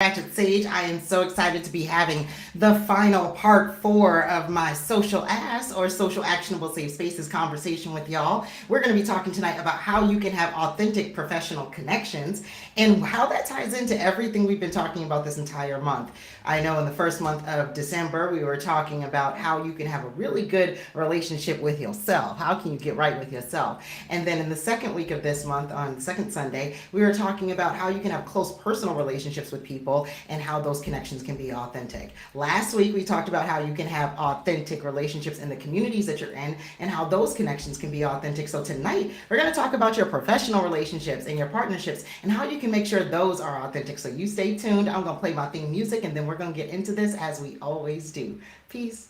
Ratchet Sage. I am so excited to be having the final part 4 of my social ass or social actionable safe spaces conversation with y'all. We're going to be talking tonight about how you can have authentic professional connections and how that ties into everything we've been talking about this entire month. I know in the first month of December, we were talking about how you can have a really good relationship with yourself. How can you get right with yourself? And then in the second week of this month, on the second Sunday, we were talking about how you can have close personal relationships with people and how those connections can be authentic. Last week, we talked about how you can have authentic relationships in the communities that you're in and how those connections can be authentic. So tonight, we're going to talk about your professional relationships and your partnerships and how you can make sure those are authentic. So you stay tuned. I'm going to play my theme music and then we're going to get into this as we always do. Peace.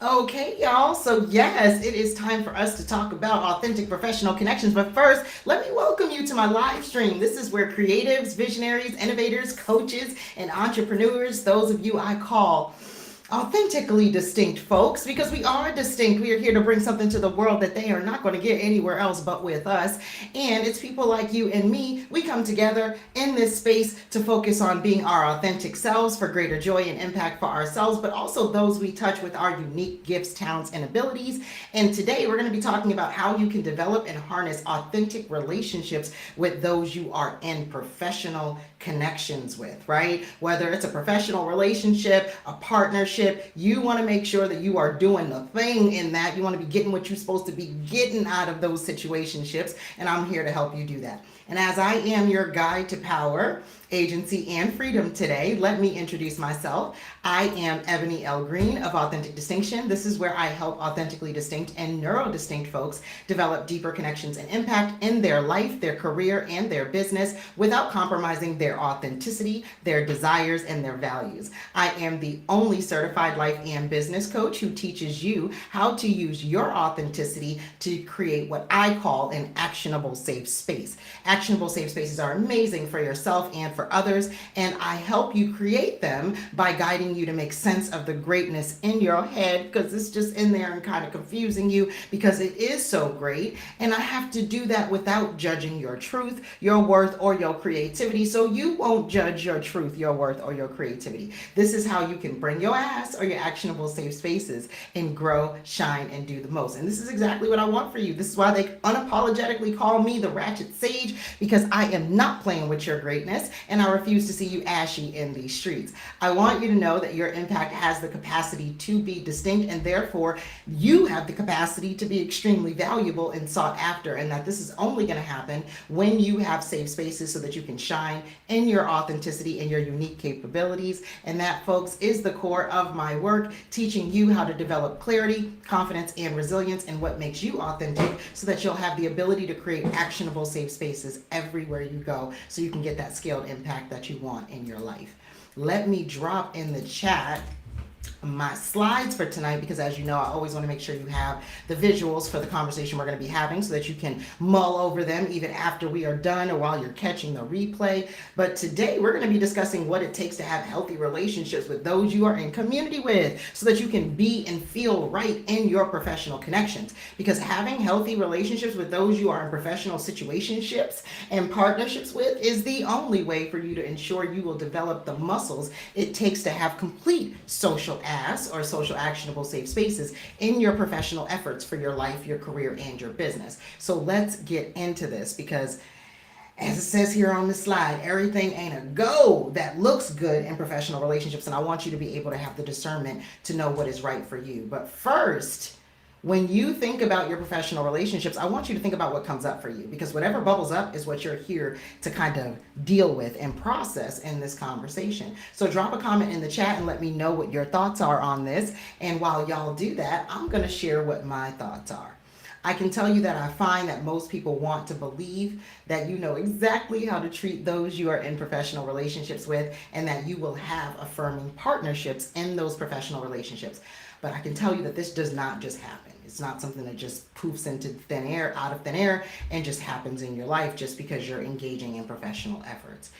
Okay, y'all. So, yes, it is time for us to talk about authentic professional connections. But first, let me welcome you to my live stream. This is where creatives, visionaries, innovators, coaches, and entrepreneurs, those of you I call authentically distinct folks, because we are distinct. We are here to bring something to the world that they are not going to get anywhere else but with us. And it's people like you and me. We come together in this space to focus on being our authentic selves for greater joy and impact for ourselves, but also those we touch with our unique gifts, talents, and abilities. And today we're going to be talking about how you can develop and harness authentic relationships with those you are in professional connections with, right? Whether it's a professional relationship, a partnership, you want to make sure that you are doing the thing in that. You want to be getting what you're supposed to be getting out of those situationships, and I'm here to help you do that. And as I am your guide to power, agency, and freedom today, let me introduce myself. I am Ebony L. Green of Authentic Distinction. This is where I help authentically distinct and neurodistinct folks develop deeper connections and impact in their life, their career, and their business without compromising their authenticity, their desires, and their values. I am the only certified life and business coach who teaches you how to use your authenticity to create what I call an actionable safe space. Actionable safe spaces are amazing for yourself and for others, and I help you create them by guiding you to make sense of the greatness in your head, because it's just in there and kind of confusing you because it is so great. And I have to do that without judging your truth, your worth, or your creativity, so you won't judge your truth, your worth, or your creativity. This is how you can bring your ass or your actionable safe spaces and grow, shine, and do the most. And this is exactly what I want for you. This is why they unapologetically call me the Ratchet Sage, because I am not playing with your greatness and I refuse to see you ashy in these streets. I want you to know that your impact has the capacity to be distinct, and therefore you have the capacity to be extremely valuable and sought after, and that this is only going to happen when you have safe spaces so that you can shine in your authenticity and your unique capabilities. And that, folks, is the core of my work, teaching you how to develop clarity, confidence, and resilience in what makes you authentic so that you'll have the ability to create actionable safe spaces everywhere you go so you can get that scaled impact that you want in your life. Let me drop in the chat my slides for tonight, because as you know, I always want to make sure you have the visuals for the conversation we're going to be having so that you can mull over them even after we are done or while you're catching the replay. But today we're going to be discussing what it takes to have healthy relationships with those you are in community with so that you can be and feel right in your professional connections, because having healthy relationships with those you are in professional situationships and partnerships with is the only way for you to ensure you will develop the muscles it takes to have complete social ASS or social actionable safe spaces in your professional efforts for your life, your career, and your business. So let's get into this, because as it says here on the slide, everything ain't a go that looks good in professional relationships, and I want you to be able to have the discernment to know what is right for you. But first, When you think about your professional relationships, I want you to think about what comes up for you, because whatever bubbles up is what you're here to kind of deal with and process in this conversation. So drop a comment in the chat and let me know what your thoughts are on this. And while y'all do that, I'm going to share what my thoughts are. I can tell you that I find that most people want to believe that you know exactly how to treat those you are in professional relationships with, and that you will have affirming partnerships in those professional relationships. But I can tell you that this does not just happen. It's not something that just poofs into thin air, out of thin air, and just happens in your life just because you're engaging in professional efforts.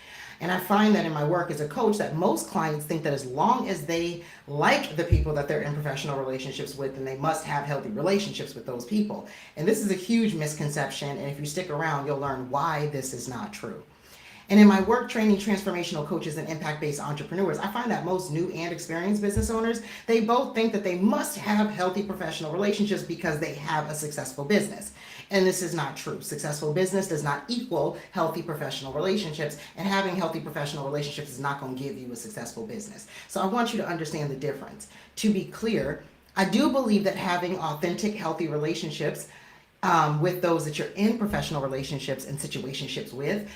And I find that in my work as a coach that most clients think that as long as they like the people that they're in professional relationships with, then they must have healthy relationships with those people. And this is a huge misconception. And if you stick around, you'll learn why this is not true. And in my work training transformational coaches and impact-based entrepreneurs, I find that most new and experienced business owners, they both think that they must have healthy professional relationships because they have a successful business. And this is not true. Successful business does not equal healthy professional relationships, and having healthy professional relationships is not going to give you a successful business. So I want you to understand the difference. To be clear, I do believe that having authentic, healthy relationships with those that you're in professional relationships and situationships with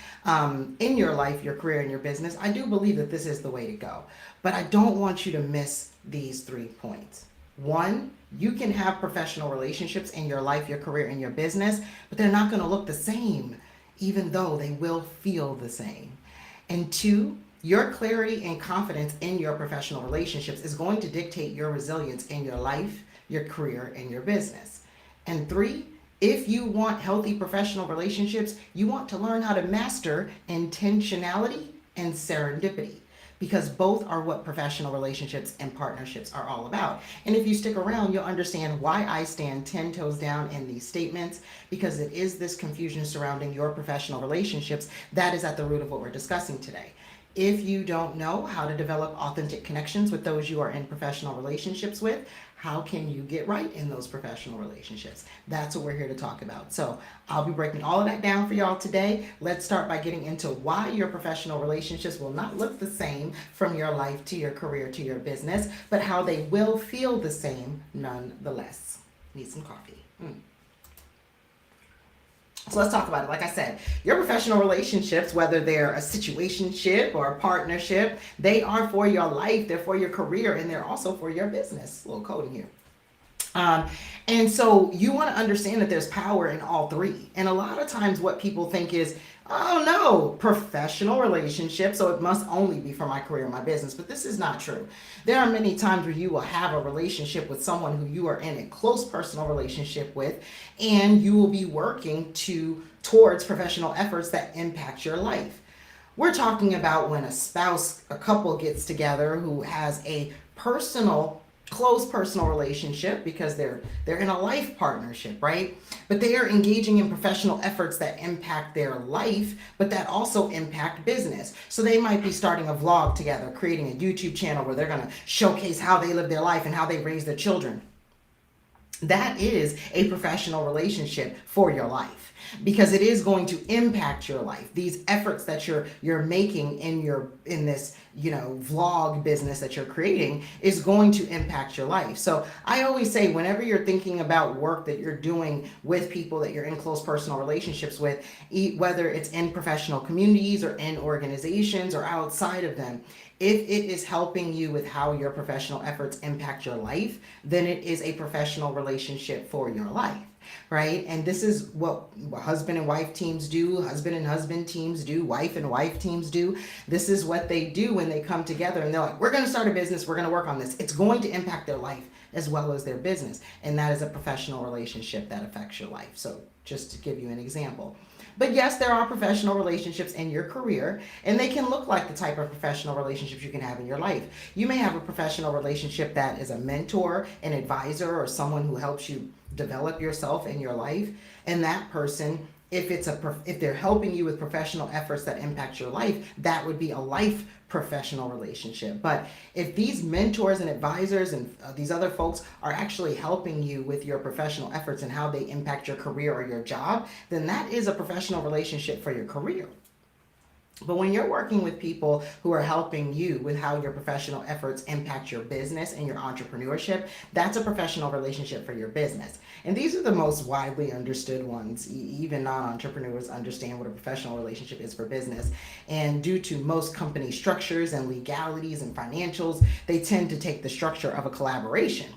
in your life, your career, and your business, I do believe that this is the way to go. But I don't want you to miss these 3 points. 1, you can have professional relationships in your life, your career, and your business, but they're not going to look the same, even though they will feel the same. And 2, your clarity and confidence in your professional relationships is going to dictate your resilience in your life, your career, and your business. And 3, if you want healthy professional relationships, you want to learn how to master intentionality and serendipity, because both are what professional relationships and partnerships are all about. And if you stick around, you'll understand why I stand 10 toes down in these statements, because it is this confusion surrounding your professional relationships that is at the root of what we're discussing today. If you don't know how to develop authentic connections with those you are in professional relationships with, how can you get right in those professional relationships? That's what we're here to talk about. So I'll be breaking all of that down for y'all today. Let's start by getting into why your professional relationships will not look the same from your life to your career to your business, but how they will feel the same nonetheless. Need some coffee. So let's talk about it. Like I said, your professional relationships, whether they're a situationship or a partnership, they are for your life, they're for your career, and they're also for your business. A little coding here. And so you want to understand that there's power in all 3. And a lot of times what people think is, oh no, professional relationship, so it must only be for my career and my business. But this is not true. There are many times where you will have a relationship with someone who you are in a close personal relationship with, and you will be working towards professional efforts that impact your life. We're talking about when a couple gets together who has a close personal relationship because they're in a life partnership, right? But they are engaging in professional efforts that impact their life, but that also impact business. So they might be starting a vlog together, creating a YouTube channel where they're going to showcase how they live their life and how they raise their children. That is a professional relationship for your life, because it is going to impact your life. These efforts that you're making in this vlog business that you're creating is going to impact your life. So I always say, whenever you're thinking about work that you're doing with people that you're in close personal relationships with, whether it's in professional communities or in organizations or outside of them, if it is helping you with how your professional efforts impact your life, then it is a professional relationship for your life, right? And this is what husband and wife teams do, husband and husband teams do, wife and wife teams do. This is what they do when they come together and they're like, we're going to start a business, we're going to work on this. It's going to impact their life as well as their business. And that is a professional relationship that affects your life. So just to give you an example. But yes, there are professional relationships in your career, and they can look like the type of professional relationships you can have in your life. You may have a professional relationship that is a mentor, an advisor, or someone who helps you develop yourself in your life. And that person, if they're helping you with professional efforts that impact your life, that would be a life professional relationship. But if these mentors and advisors and these other folks are actually helping you with your professional efforts and how they impact your career or your job, then that is a professional relationship for your career. But when you're working with people who are helping you with how your professional efforts impact your business and your entrepreneurship, that's a professional relationship for your business. And these are the most widely understood ones. Even non-entrepreneurs understand what a professional relationship is for business. And due to most company structures and legalities and financials, they tend to take the structure of a collaboration.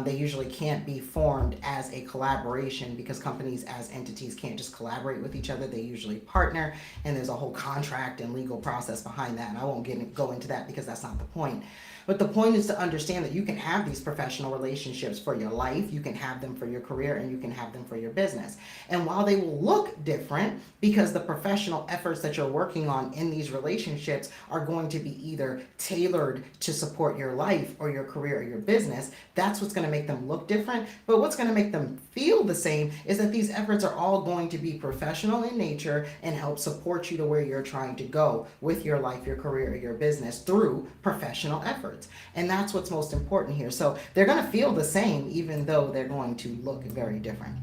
They usually can't be formed as a collaboration because companies as entities can't just collaborate with each other. They usually partner, and there's a whole contract and legal process behind that. And I won't go into that because that's not the point. But the point is to understand that you can have these professional relationships for your life, you can have them for your career, and you can have them for your business. And while they will look different, because the professional efforts that you're working on in these relationships are going to be either tailored to support your life or your career or your business, that's what's going to make them look different. But what's going to make them feel the same is that these efforts are all going to be professional in nature and help support you to where you're trying to go with your life, your career, or your business through professional efforts. And that's what's most important here. So they're going to feel the same even though they're going to look very different.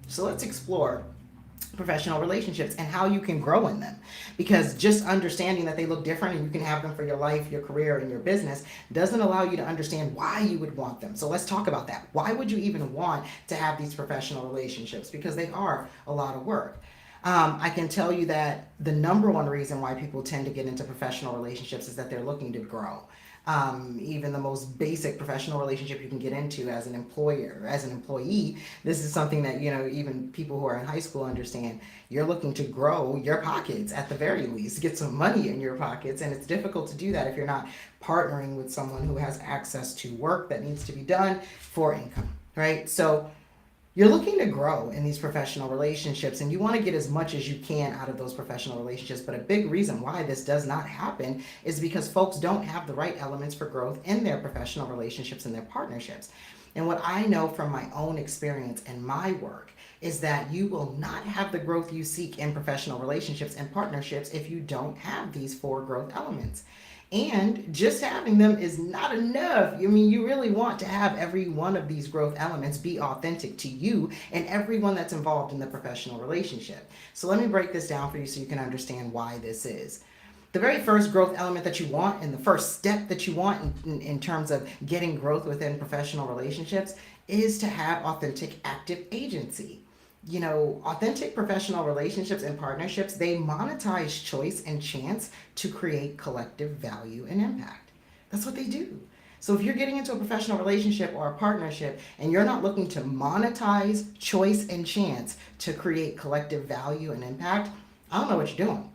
So let's explore professional relationships and how you can grow in them, because just understanding that they look different and you can have them for your life, your career, and your business doesn't allow you to understand why you would want them. So let's talk about that. Why would you even want to have these professional relationships? Because they are a lot of work. I can tell you that the number one reason why people tend to get into professional relationships is that they're looking to grow. Even the most basic professional relationship you can get into as an employer, as an employee, this is something that, even people who are in high school understand. You're looking to grow your pockets at the very least, get some money in your pockets. And it's difficult to do that if you're not partnering with someone who has access to work that needs to be done for income, right? So you're looking to grow in these professional relationships, and you want to get as much as you can out of those professional relationships. But a big reason why this does not happen is because folks don't have the right elements for growth in their professional relationships and their partnerships. And what I know from my own experience and my work is that you will not have the growth you seek in professional relationships and partnerships if you don't have these 4 growth elements. And just having them is not enough. You really want to have every one of these growth elements be authentic to you and everyone that's involved in the professional relationship. So let me break this down for you so you can understand why this is. The very first growth element that you want and the first step that you want in terms of getting growth within professional relationships is to have authentic active agency. Authentic professional relationships and partnerships, they monetize choice and chance to create collective value and impact. That's what they do. So if you're getting into a professional relationship or a partnership and you're not looking to monetize choice and chance to create collective value and impact, I don't know what you're doing.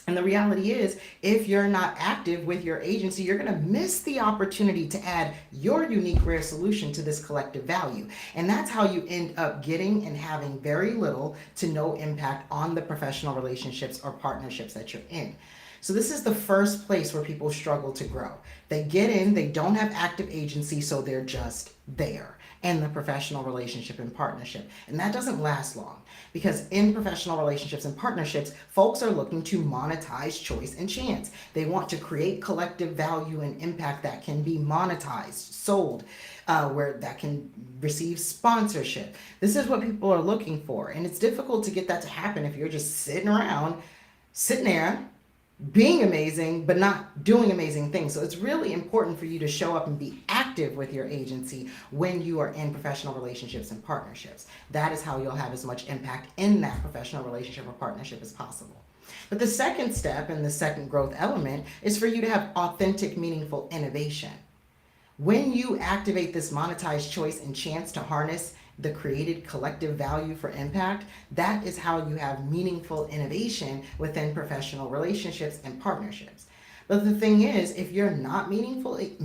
And the reality is, if you're not active with your agency, you're going to miss the opportunity to add your unique, rare solution to this collective value. And that's how you end up getting and having very little to no impact on the professional relationships or partnerships that you're in. So this is the first place where people struggle to grow. They get in, they don't have active agency, so they're just there in the professional relationship and partnership. And that doesn't last long, because in professional relationships and partnerships, folks are looking to monetize choice and chance. They want to create collective value and impact that can be monetized, sold, where that can receive sponsorship. This is what people are looking for. And it's difficult to get that to happen if you're just sitting there, being amazing, but not doing amazing things. So it's really important for you to show up and be active with your agency when you are in professional relationships and partnerships. That is how you'll have as much impact in that professional relationship or partnership as possible. But the second step and the second growth element is for you to have authentic, meaningful innovation. When you activate this monetized choice and chance to harness the created collective value for impact, that is how you have meaningful innovation within professional relationships and partnerships. But the thing is, if you're not meaningfully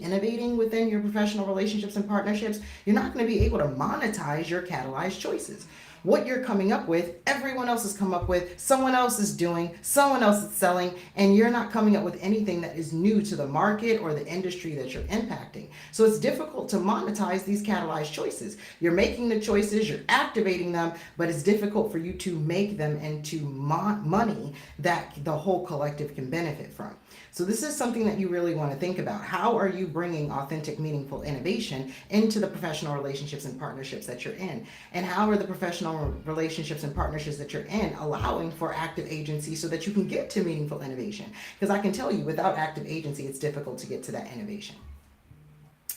innovating within your professional relationships and partnerships, you're not going to be able to monetize your catalyzed choices. What you're coming up with, everyone else has come up with, someone else is doing, someone else is selling, and you're not coming up with anything that is new to the market or the industry that you're impacting. So it's difficult to monetize these catalyzed choices. You're making the choices, you're activating them, but it's difficult for you to make them into money that the whole collective can benefit from. So this is something that you really want to think about. How are you bringing authentic, meaningful innovation into the professional relationships and partnerships that you're in? And how are the professional professional relationships and partnerships that you're in, allowing for active agency so that you can get to meaningful innovation. Because I can tell you, without active agency, it's difficult to get to that innovation.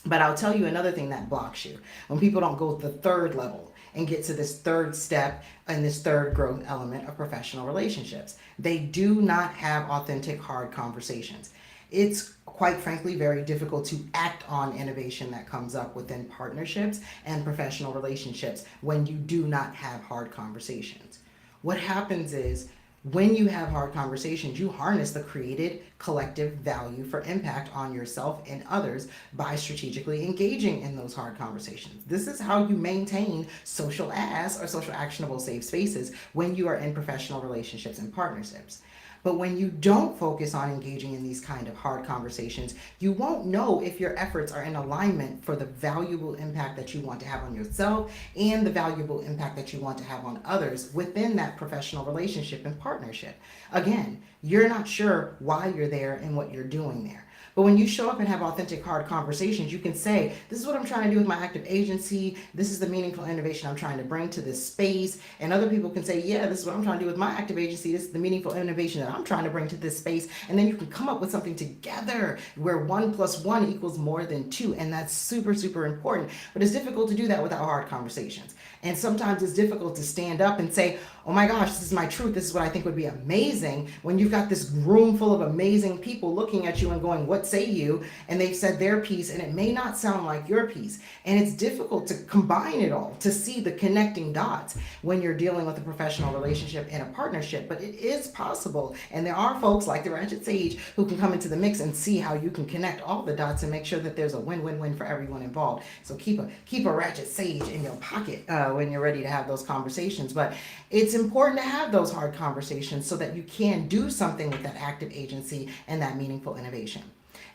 But I'll tell you another thing that blocks you. When people don't go to the third level and get to this third step and this third growth element of professional relationships, they do not have authentic, hard conversations. It's quite frankly very difficult to act on innovation that comes up within partnerships and professional relationships when you do not have hard conversations. What happens is, when you have hard conversations, you harness the created collective value for impact on yourself and others by strategically engaging in those hard conversations. This is how you maintain social as or social actionable safe spaces when you are in professional relationships and partnerships. But when you don't focus on engaging in these kind of hard conversations, you won't know if your efforts are in alignment for the valuable impact that you want to have on yourself and the valuable impact that you want to have on others within that professional relationship and partnership. Again, you're not sure why you're there and what you're doing there. But when you show up and have authentic, hard conversations, you can say, this is what I'm trying to do with my active agency. This is the meaningful innovation I'm trying to bring to this space. And other people can say, yeah, this is what I'm trying to do with my active agency. This is the meaningful innovation that I'm trying to bring to this space. And then you can come up with something together where 1 + 1 equals more than 2. And that's super, super important. But it's difficult to do that without hard conversations. And sometimes it's difficult to stand up and say, oh my gosh, this is my truth. This is what I think would be amazing, when you've got this room full of amazing people looking at you and going, what say you? And they've said their piece and it may not sound like your piece. And it's difficult to combine it all, to see the connecting dots when you're dealing with a professional relationship and a partnership. But it is possible. And there are folks like the Ratchet Sage who can come into the mix and see how you can connect all the dots and make sure that there's a win-win-win for everyone involved. So keep a Ratchet Sage in your pocket when you're ready to have those conversations. But it's important to have those hard conversations so that you can do something with that active agency and that meaningful innovation.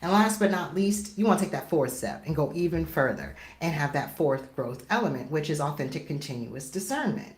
And last but not least, you want to take that fourth step and go even further and have that fourth growth element, which is authentic continuous discernment.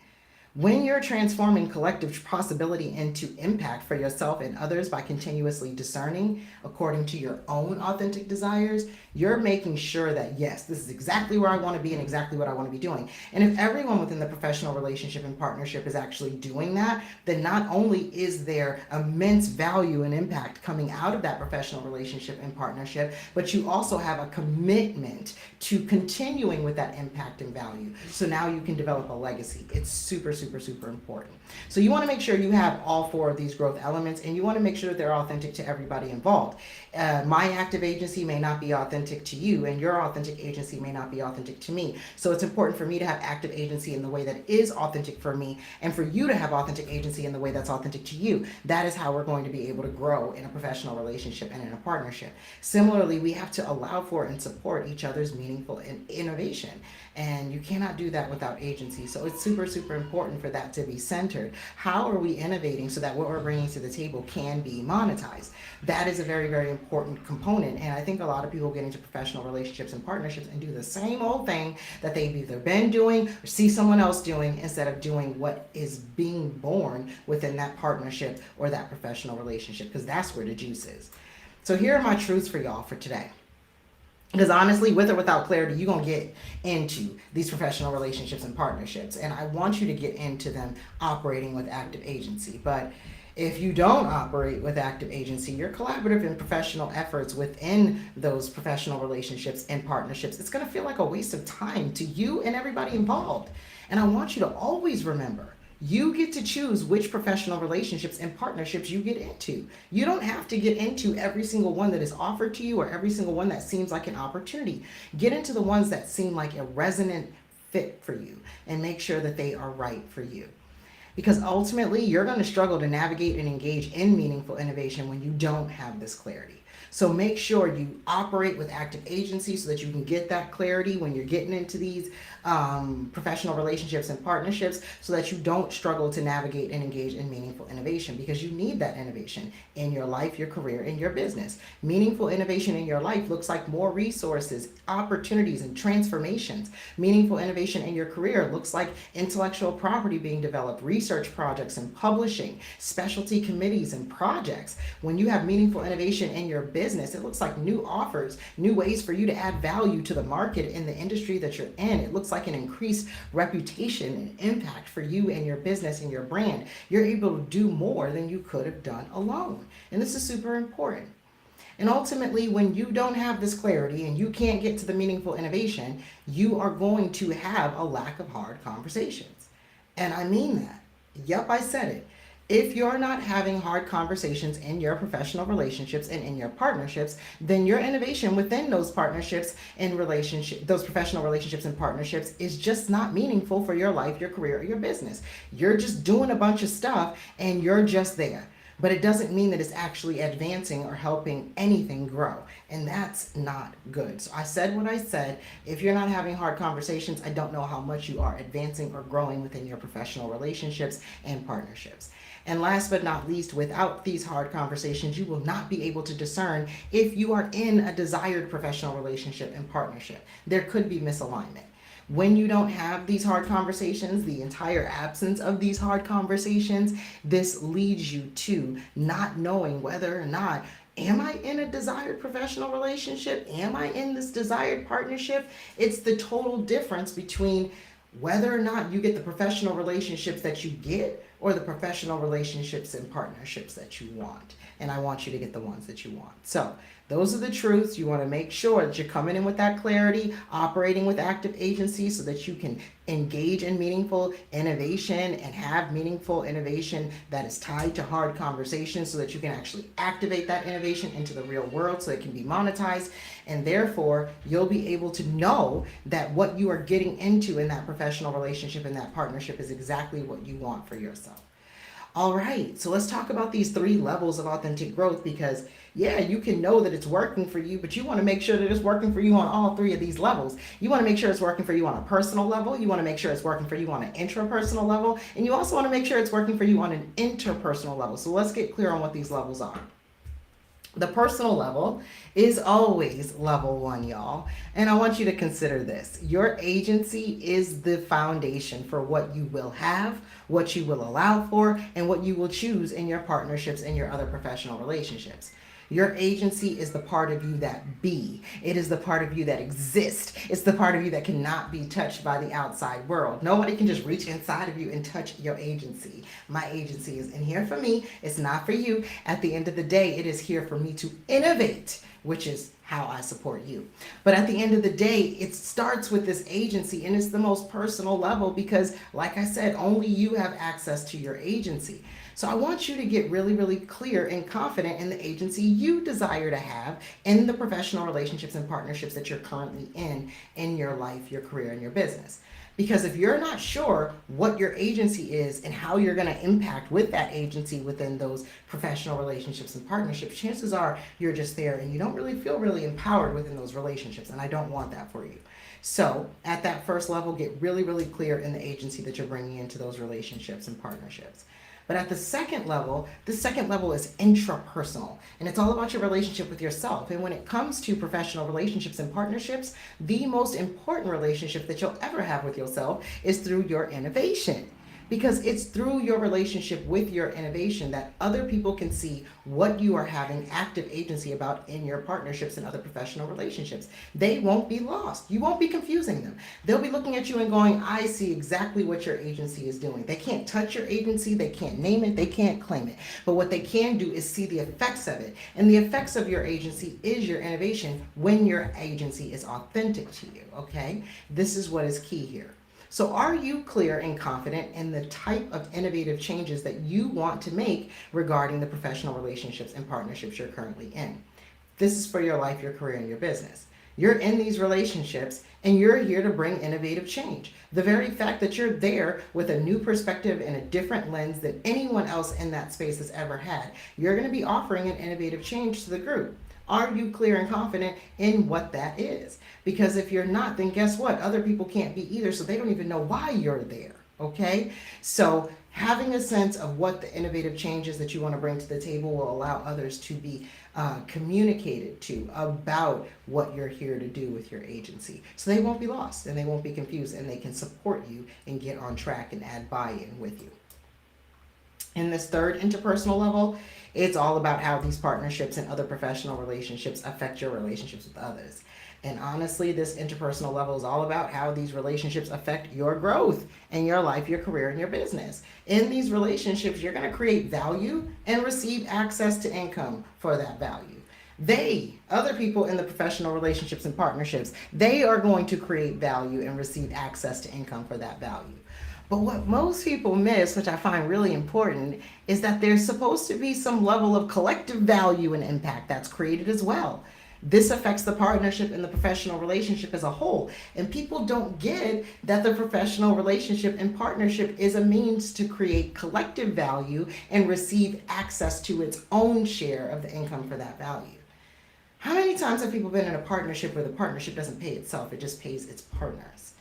When you're transforming collective possibility into impact for yourself and others by continuously discerning according to your own authentic desires, you're making sure that, yes, this is exactly where I want to be and exactly what I want to be doing. And if everyone within the professional relationship and partnership is actually doing that, then not only is there immense value and impact coming out of that professional relationship and partnership, but you also have a commitment to continuing with that impact and value. So now you can develop a legacy. It's super, super, super important. So you want to make sure you have all four of these growth elements, and you want to make sure that they're authentic to everybody involved. My active agency may not be authentic to you, and your authentic agency may not be authentic to me. So it's important for me to have active agency in the way that is authentic for me, and for you to have authentic agency in the way that's authentic to you. That is how we're going to be able to grow in a professional relationship and in a partnership. Similarly, we have to allow for and support each other's meaningful innovation, and you cannot do that without agency. So it's super, super important for that to be centered. How are we innovating so that what we're bringing to the table can be monetized? That is a very, very important component. And I think a lot of people get into professional relationships and partnerships and do the same old thing that they've either been doing or see someone else doing, instead of doing what is being born within that partnership or that professional relationship, because that's where the juice is. So here are my truths for y'all for today. Because honestly, with or without clarity, you're going to get into these professional relationships and partnerships. And I want you to get into them operating with active agency. But if you don't operate with active agency, your collaborative and professional efforts within those professional relationships and partnerships, it's going to feel like a waste of time to you and everybody involved. And I want you to always remember, you get to choose which professional relationships and partnerships you get into. You don't have to get into every single one that is offered to you or every single one that seems like an opportunity. Get into the ones that seem like a resonant fit for you and make sure that they are right for you. Because ultimately, you're going to struggle to navigate and engage in meaningful innovation when you don't have this clarity. So make sure you operate with active agency so that you can get that clarity when you're getting into these professional relationships and partnerships, so that you don't struggle to navigate and engage in meaningful innovation, because you need that innovation in your life, your career, and your business. Meaningful innovation in your life looks like more resources, opportunities, and transformations. Meaningful innovation in your career looks like intellectual property being developed, research projects and publishing, specialty committees and projects. When you have meaningful innovation in your business, business. It looks like new offers, new ways for you to add value to the market in the industry that you're in. It looks like an increased reputation and impact for you and your business and your brand. You're able to do more than you could have done alone. And this is super important. And ultimately, when you don't have this clarity and you can't get to the meaningful innovation, you are going to have a lack of hard conversations. And I mean that. Yep, I said it. If you're not having hard conversations in your professional relationships and in your partnerships, then your innovation within those partnerships and those professional relationships and partnerships is just not meaningful for your life, your career, or your business. You're just doing a bunch of stuff and you're just there. But it doesn't mean that it's actually advancing or helping anything grow. And that's not good. So I said what I said. If you're not having hard conversations, I don't know how much you are advancing or growing within your professional relationships and partnerships. And last but not least, without these hard conversations, you will not be able to discern if you are in a desired professional relationship and partnership. There could be misalignment. When you don't have these hard conversations, the entire absence of these hard conversations, this leads you to not knowing whether or not, am I in a desired professional relationship? Am I in this desired partnership? It's the total difference between whether or not you get the professional relationships that you get or the professional relationships and partnerships that you want. And I want you to get the ones that you want. So those are the truths. You want to make sure that you're coming in with that clarity, operating with active agency so that you can engage in meaningful innovation and have meaningful innovation that is tied to hard conversations so that you can actually activate that innovation into the real world so it can be monetized. And therefore, you'll be able to know that what you are getting into in that professional relationship and that partnership is exactly what you want for yourself. All right, so let's talk about these 3 levels of authentic growth because, yeah, you can know that it's working for you, but you want to make sure that it's working for you on all 3 of these levels. You want to make sure it's working for you on a personal level. You want to make sure it's working for you on an intrapersonal level. And you also want to make sure it's working for you on an interpersonal level. So let's get clear on what these levels are. The personal level is always level 1, y'all. And I want you to consider this. Your agency is the foundation for what you will have, what you will allow for, and what you will choose in your partnerships and your other professional relationships. Your agency is the part of you that be. It is the part of you that exists. It's the part of you that cannot be touched by the outside world. Nobody can just reach inside of you and touch your agency. My agency is in here for me. It's not for you. At the end of the day, it is here for me to innovate, which is how I support you. But at the end of the day, it starts with this agency and it's the most personal level because, like I said, only you have access to your agency. So I want you to get really, really clear and confident in the agency you desire to have in the professional relationships and partnerships that you're currently in your life, your career, and your business. Because if you're not sure what your agency is and how you're going to impact with that agency within those professional relationships and partnerships, chances are you're just there and you don't really feel really empowered within those relationships. And I don't want that for you. So at that first level, get really, really clear in the agency that you're bringing into those relationships and partnerships. But at the second level is intrapersonal, and it's all about your relationship with yourself. And when it comes to professional relationships and partnerships, the most important relationship that you'll ever have with yourself is through your innovation. Because it's through your relationship with your innovation that other people can see what you are having active agency about in your partnerships and other professional relationships. They won't be lost. You won't be confusing them. They'll be looking at you and going, I see exactly what your agency is doing. They can't touch your agency. They can't name it. They can't claim it. But what they can do is see the effects of it. And the effects of your agency is your innovation when your agency is authentic to you, okay? This is what is key here. So are you clear and confident in the type of innovative changes that you want to make regarding the professional relationships and partnerships you're currently in? This is for your life, your career, and your business. You're in these relationships and you're here to bring innovative change. The very fact that you're there with a new perspective and a different lens than anyone else in that space has ever had, you're going to be offering an innovative change to the group. Are you clear and confident in what that is? Because if you're not, then guess what? Other people can't be either, so they don't even know why you're there, okay? So having a sense of what the innovative changes that you want to bring to the table will allow others to be communicated to about what you're here to do with your agency. So they won't be lost and they won't be confused and they can support you and get on track and add buy-in with you. In this third interpersonal level, it's all about how these partnerships and other professional relationships affect your relationships with others. And honestly, this interpersonal level is all about how these relationships affect your growth in your life, your career, and your business. In these relationships, you're going to create value and receive access to income for that value. Other people in the professional relationships and partnerships, they are going to create value and receive access to income for that value. But what most people miss, which I find really important, is that there's supposed to be some level of collective value and impact that's created as well. This affects the partnership and the professional relationship as a whole. And people don't get that the professional relationship and partnership is a means to create collective value and receive access to its own share of the income for that value. How many times have people been in a partnership where the partnership doesn't pay itself, it just pays its partners?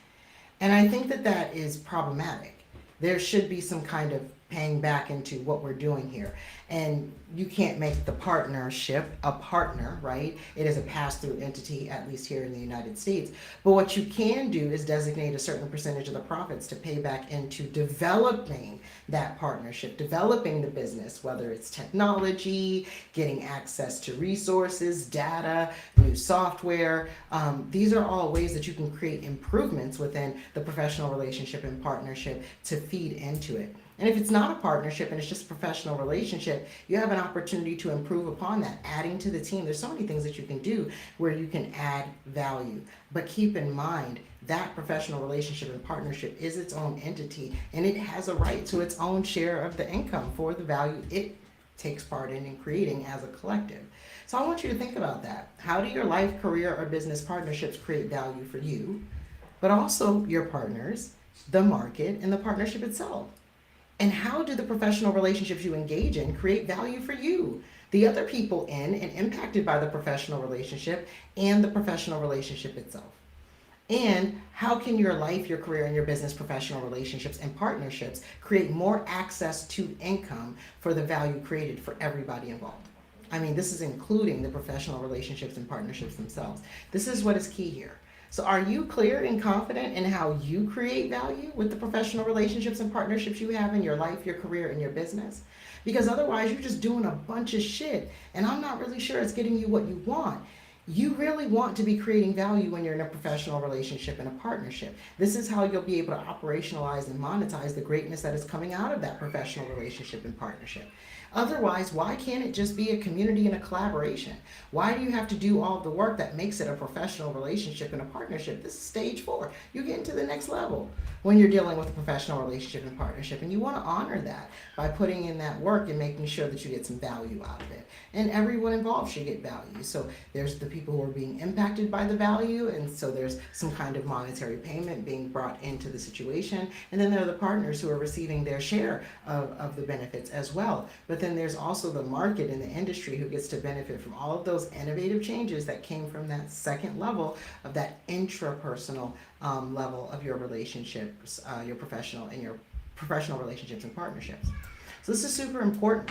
And I think that that is problematic. There should be some kind of paying back into what we're doing here. And you can't make the partnership a partner, right? It is a pass-through entity, at least here in the United States. But what you can do is designate a certain percentage of the profits to pay back into developing that partnership, developing the business, whether it's technology, getting access to resources, data, new software. These are all ways that you can create improvements within the professional relationship and partnership to feed into it. And if it's not a partnership and it's just a professional relationship, you have an opportunity to improve upon that, adding to the team. There's so many things that you can do where you can add value. But keep in mind, that professional relationship and partnership is its own entity, and it has a right to its own share of the income for the value it takes part in creating as a collective. So I want you to think about that. How do your life, career, or business partnerships create value for you, but also your partners, the market, and the partnership itself? And how do the professional relationships you engage in create value for you, the other people in and impacted by the professional relationship, and the professional relationship itself? And how can your life, your career, and your business, professional relationships, and partnerships create more access to income for the value created for everybody involved? I mean, this is including the professional relationships and partnerships themselves. This is what is key here. So are you clear and confident in how you create value with the professional relationships and partnerships you have in your life, your career, and your business? Because otherwise you're just doing a bunch of shit and I'm not really sure it's getting you what you want. You really want to be creating value when you're in a professional relationship and a partnership. This is how you'll be able to operationalize and monetize the greatness that is coming out of that professional relationship and partnership. Otherwise, why can't it just be a community and a collaboration? Why do you have to do all the work that makes it a professional relationship and a partnership? This is stage 4. You're getting to the next level when you're dealing with a professional relationship and partnership. And you want to honor that by putting in that work and making sure that you get some value out of it. And everyone involved should get value. So there's the people who are being impacted by the value, and so there's some kind of monetary payment being brought into the situation. And then there are the partners who are receiving their share of the benefits as well. But then there's also the market and the industry who gets to benefit from all of those innovative changes that came from that second level of that intrapersonal level of your relationships, your professional relationships and partnerships. So this is super important.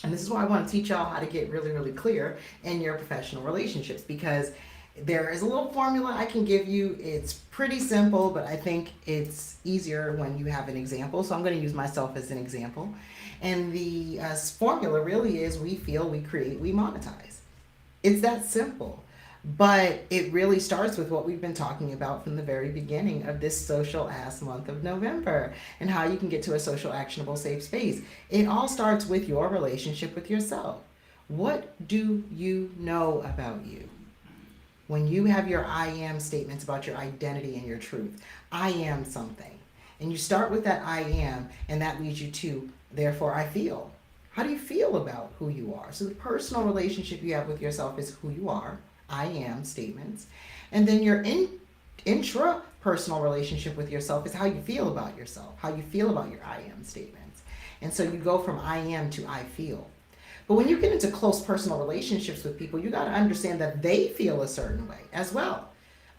And this is why I want to teach y'all how to get really, really clear in your professional relationships, because there is a little formula I can give you. It's pretty simple, but I think it's easier when you have an example. So I'm going to use myself as an example. And the formula really is: we feel, we create, we monetize. It's that simple. But it really starts with what we've been talking about from the very beginning of this social ass month of November, and how you can get to a social, actionable, safe space. It all starts with your relationship with yourself. What do you know about you? When you have your I am statements about your identity and your truth, I am something. And you start with that I am, and that leads you to, therefore, I feel. How do you feel about who you are? So the personal relationship you have with yourself is who you are, I am statements. And then your intra-personal relationship with yourself is how you feel about yourself, how you feel about your I am statements. And so you go from I am to I feel. But when you get into close personal relationships with people, you got to understand that they feel a certain way as well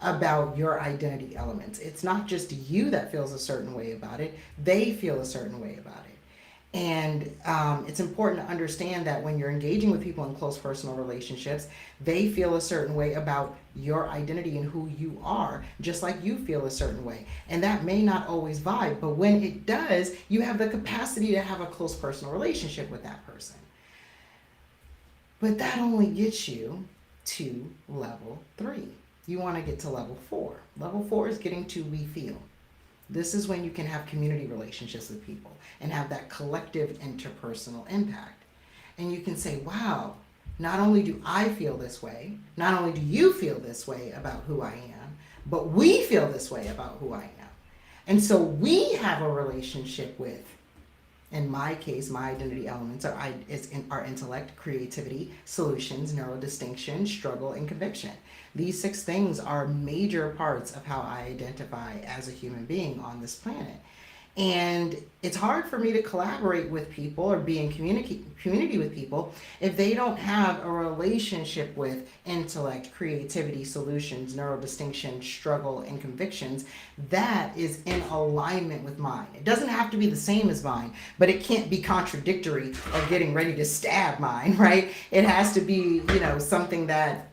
about your identity elements. It's not just you that feels a certain way about it. They feel a certain way about it. And it's important to understand that when you're engaging with people in close personal relationships, they feel a certain way about your identity and who you are, just like you feel a certain way. And that may not always vibe, but when it does, you have the capacity to have a close personal relationship with that person. But that only gets you to level 3. You want to get to level 4. Level 4 is getting to we feel. This is when you can have community relationships with people and have that collective interpersonal impact. And you can say, wow, not only do I feel this way, not only do you feel this way about who I am, but we feel this way about who I am. And so we have a relationship with, in my case, my identity elements are intellect, creativity, solutions, neurodistinction, struggle, and conviction. These 6 things are major parts of how I identify as a human being on this planet. And it's hard for me to collaborate with people or be in community with people if they don't have a relationship with intellect, creativity, solutions, neurodistinction, struggle, and convictions that is in alignment with mine. It doesn't have to be the same as mine, but it can't be contradictory or getting ready to stab mine, right? It has to be, something that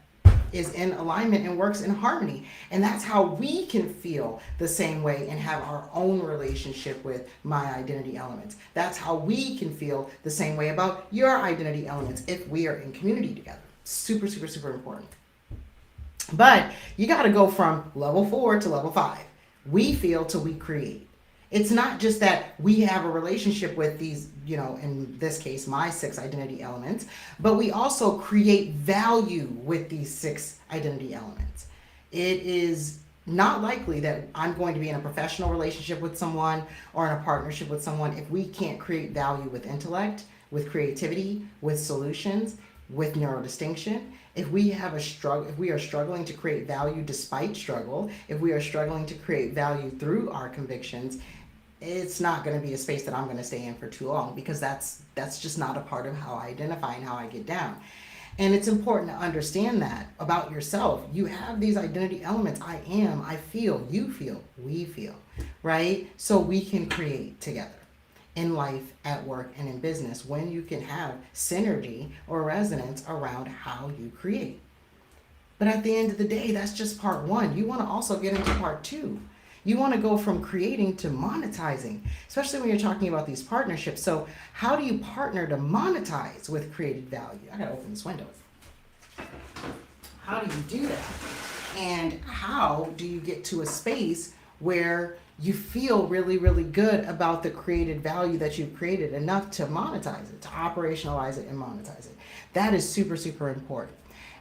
is in alignment and works in harmony. And that's how we can feel the same way and have our own relationship with my identity elements. That's how we can feel the same way about your identity elements if we are in community together. Super, super, super important. But you got to go from level 4 to level 5. We feel till we create. It's not just that we have a relationship with these, in this case, my 6 identity elements, but we also create value with these 6 identity elements. It is not likely that I'm going to be in a professional relationship with someone or in a partnership with someone if we can't create value with intellect, with creativity, with solutions, with neurodistinction. If we have if we are struggling to create value despite struggle, if we are struggling to create value through our convictions, it's not going to be a space that I'm going to stay in for too long, because that's just not a part of how I identify and how I get down. And it's important to understand that about yourself. You have these identity elements. I am, I feel, you feel, we feel, right? So we can create together in life, at work, and in business when you can have synergy or resonance around how you create. But at the end of the day, that's just part 1. You want to also get into part 2. You want to go from creating to monetizing, especially when you're talking about these partnerships. So how do you partner to monetize with created value? I gotta open this window. How do you do that? And how do you get to a space where you feel really, really good about the created value that you've created enough to monetize it, to operationalize it and monetize it? That is super, super important.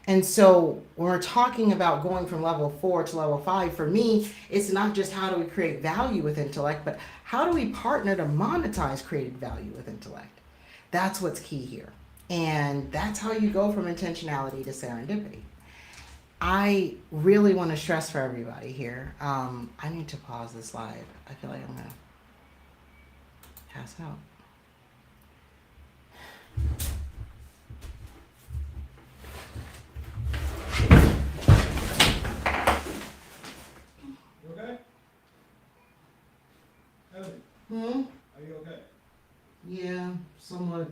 And so when we're talking about going from level 4 to level 5, for me, it's not just how do we create value with intellect, but how do we partner to monetize created value with intellect? That's what's key here. And that's how you go from intentionality to serendipity. I really want to stress for everybody here. I need to pause this live. I feel like I'm going to pass out. Are you okay? Yeah, somewhat.